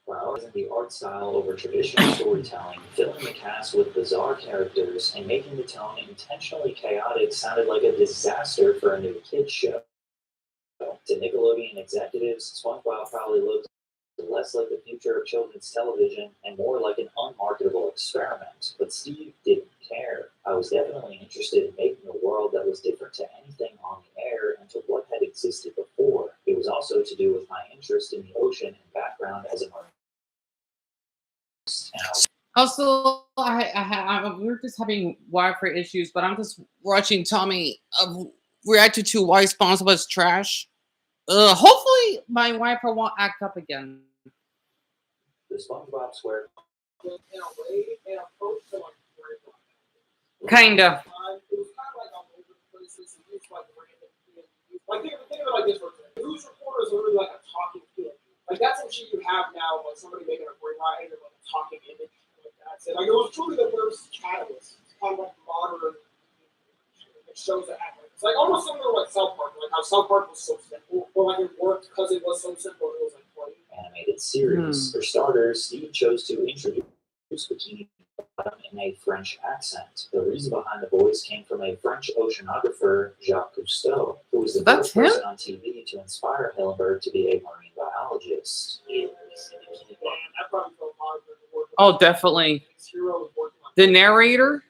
Prioritizing the art style over traditional storytelling, filling the cast with bizarre characters, and making the tone intentionally chaotic sounded like a disaster for a new kids show. To Nickelodeon executives, SpongeBob probably looked less like the future of children's television and more like an unmarketable experiment. But Steve didn't care. I was definitely interested in making a world that was different to anything on the air and to what had existed before. It was also to do with my interest in the ocean and background as a marine. Also, we're just having Wi-Fi issues, but I'm just watching Tommy reacted to why SpongeBob is trash. Hopefully my Wi-Fi won't act up again. The SpongeBob Square. Kinda. Like think of it like this for example. News reporter is literally like a talking kid. Like that's some shit you have now, like somebody making a brain ride or like a talking image like that. So, like it was truly the first catalyst. It's kind of like modern. It shows that it's like almost similar to like South Park, like how South Park was so simple, or like it worked because it was so simple. It was like funny. Animated series. For starters, Steve chose to introduce Bikini Bottom in a French accent. The reason behind the voice came from a French oceanographer, Jacques Cousteau, who was the first person on TV to inspire Hillenburg to be a marine biologist. Oh, definitely. The narrator?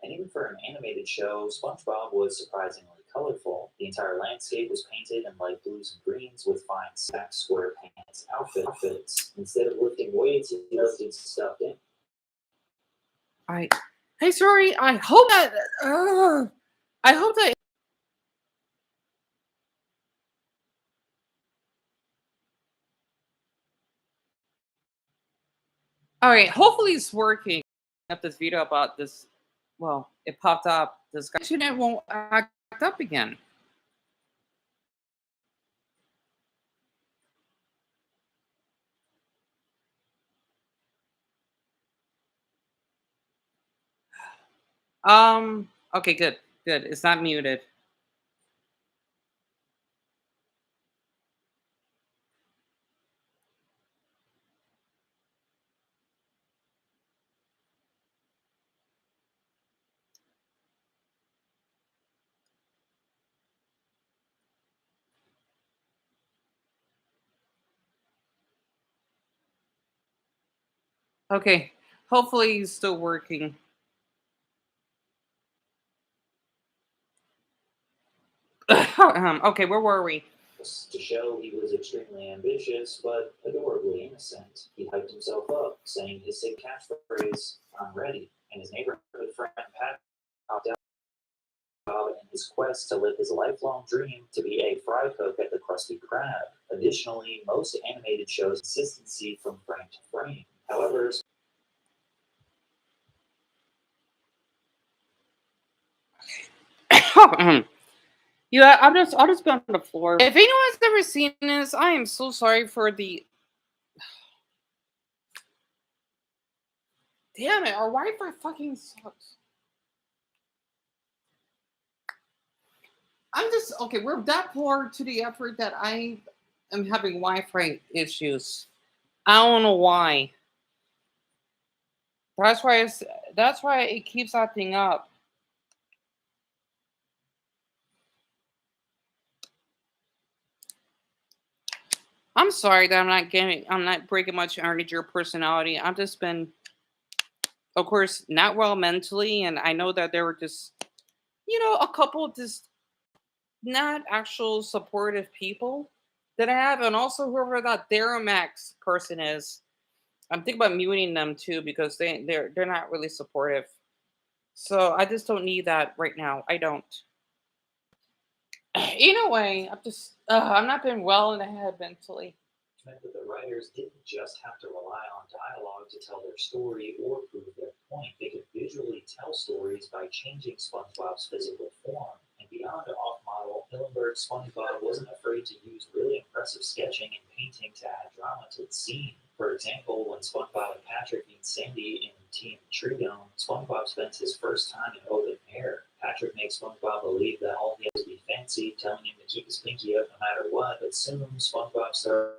And even for an animated show, SpongeBob was surprisingly colorful. The entire landscape was painted in light blues and greens with fine sack square pants outfits. Instead of lifting weights, he lifted stuff in. Hey, sorry. I hope that. All right. Hopefully, it's working. Up this video about this. Well, it popped up. This guy internet won't act up again. Okay, good. It's not muted. Okay. Hopefully, it's still working. Okay, where were we? To show he was extremely ambitious, but adorably innocent. He hyped himself up, saying his sick catchphrase, "I'm ready," and his neighborhood friend Pat popped out in his quest to live his lifelong dream to be a fry cook at the Krusty Krab. Additionally, most animated shows consistency from frame to frame. However, Yeah, I'll just be on the floor. If anyone's ever seen this, I am so sorry for the. Damn it, our Wi-Fi fucking sucks. I'm just okay. We're that poor to the effort that I am having Wi-Fi issues. I don't know why. That's why it keeps acting up. I'm sorry that I'm not breaking much into your personality. I've just been, of course, not well mentally, and I know that there were just, a couple of just not actual supportive people that I have, and also whoever that Deramax person is. I'm thinking about muting them too because they're not really supportive. So I just don't need that right now. I don't. Either way, I'm not been well in the head mentally. Meant that the writers didn't just have to rely on dialogue to tell their story or prove their point. They could visually tell stories by changing SpongeBob's physical form. And beyond off-model, Hillenburg's SpongeBob wasn't afraid to use really impressive sketching and painting to add drama to the scene. For For example, when SpongeBob and Patrick meet Sandy in Team Tree Dome, SpongeBob spends his first time in open air. Patrick makes SpongeBob believe that all he has to be fancy, telling him to keep his pinky up no matter what, but soon SpongeBob starts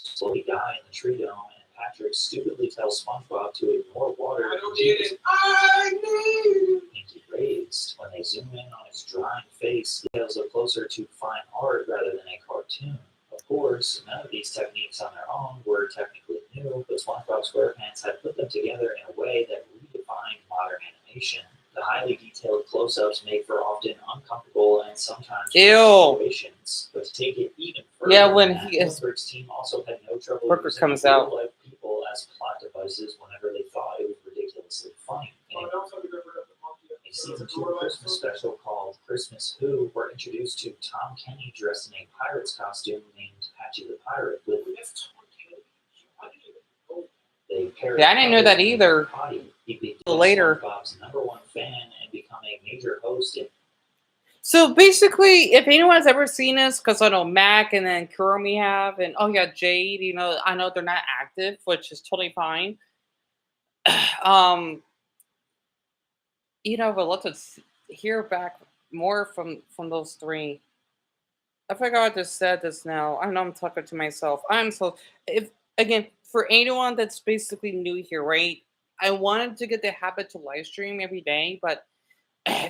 to slowly die in the tree dome, and Patrick stupidly tells SpongeBob to ignore water I and don't keep need his it. I need it. pinky raised. When they zoom in on his drying face, details look closer to fine art rather than a cartoon. Of course, none of these techniques on their own were technically new, but SpongeBob SquarePants had put them together in a way that redefined modern animation. The highly detailed close-ups make for often uncomfortable and sometimes situations. But to take it even further, when he is Hilbert's team also had no trouble Brooker using comes out. real-life people as plot devices whenever they thought it was ridiculously funny. Oh, I also remember the monkey A episode. season 2 Christmas special called Christmas Who, we're introduced to Tom Kenny dressed in a pirate's costume named Patchy the Pirate with That's Tom Kenny. I didn't even know. they pair Yeah, I didn't know that Puppet and either. Potty. He became Later. SpongeBob's #1 fan and become a major host in So basically, if anyone's ever seen this, because I know Mac and then Kurumi have, and oh yeah, Jade, you know, I know they're not active, which is totally fine. You know, but let's hear back more from those three. I forgot I just said this now. I know I'm talking to myself. I'm so if again for anyone that's basically new here, right? I wanted to get the habit to live stream every day, but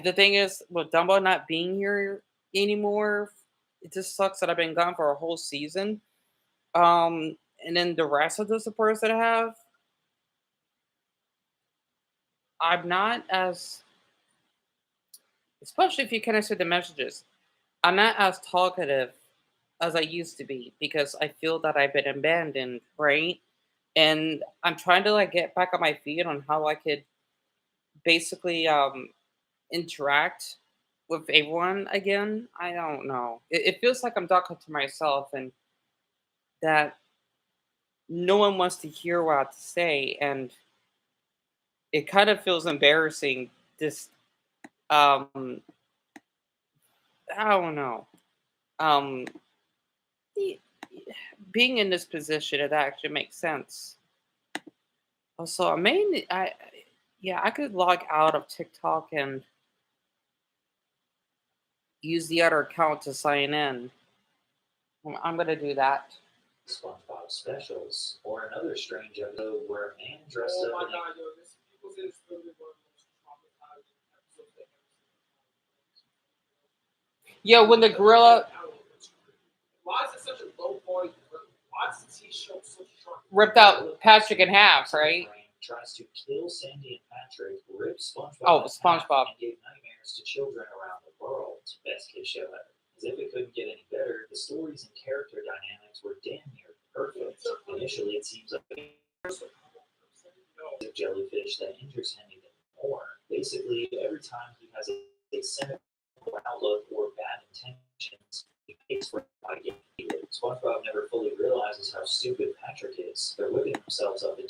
the thing is, with Dumbo not being here anymore, it just sucks that I've been gone for a whole season. And then the rest of the supporters that I have, I'm not as, especially if you kind of see the messages, I'm not as talkative as I used to be because I feel that I've been abandoned, right? And I'm trying to like get back on my feet on how I could basically interact with everyone again. I don't know. It feels like I'm talking to myself and that no one wants to hear what I have to say. And it kind of feels embarrassing. This, I don't know. Um, y- Being in this position, it actually makes sense. Also, yeah, I could log out of TikTok and use the other account to sign in. I'm gonna do that. SpongeBob specials, or another strange episode where a man dressed Oh up my in a god, yo, this people say it's literally one of the most traumatizing episodes they've ever seen. Yeah, when the gorilla Why is it such a low quality? Why is the T-shirt so sharp? ripped out Patrick in half, right? Tries to kill Sandy and Patrick, rips SpongeBob Oh, in half, SpongeBob. and gave nightmares to children around the world. Best kid show ever. As if it couldn't get any better, the stories and character dynamics were damn near perfect. Initially, it seems like a jellyfish that injures him even more. Basically, every time he has a cynical outlook or bad intentions, he pays for it by getting heated. SpongeBob never fully realizes how stupid Patrick is. They're whipping themselves up into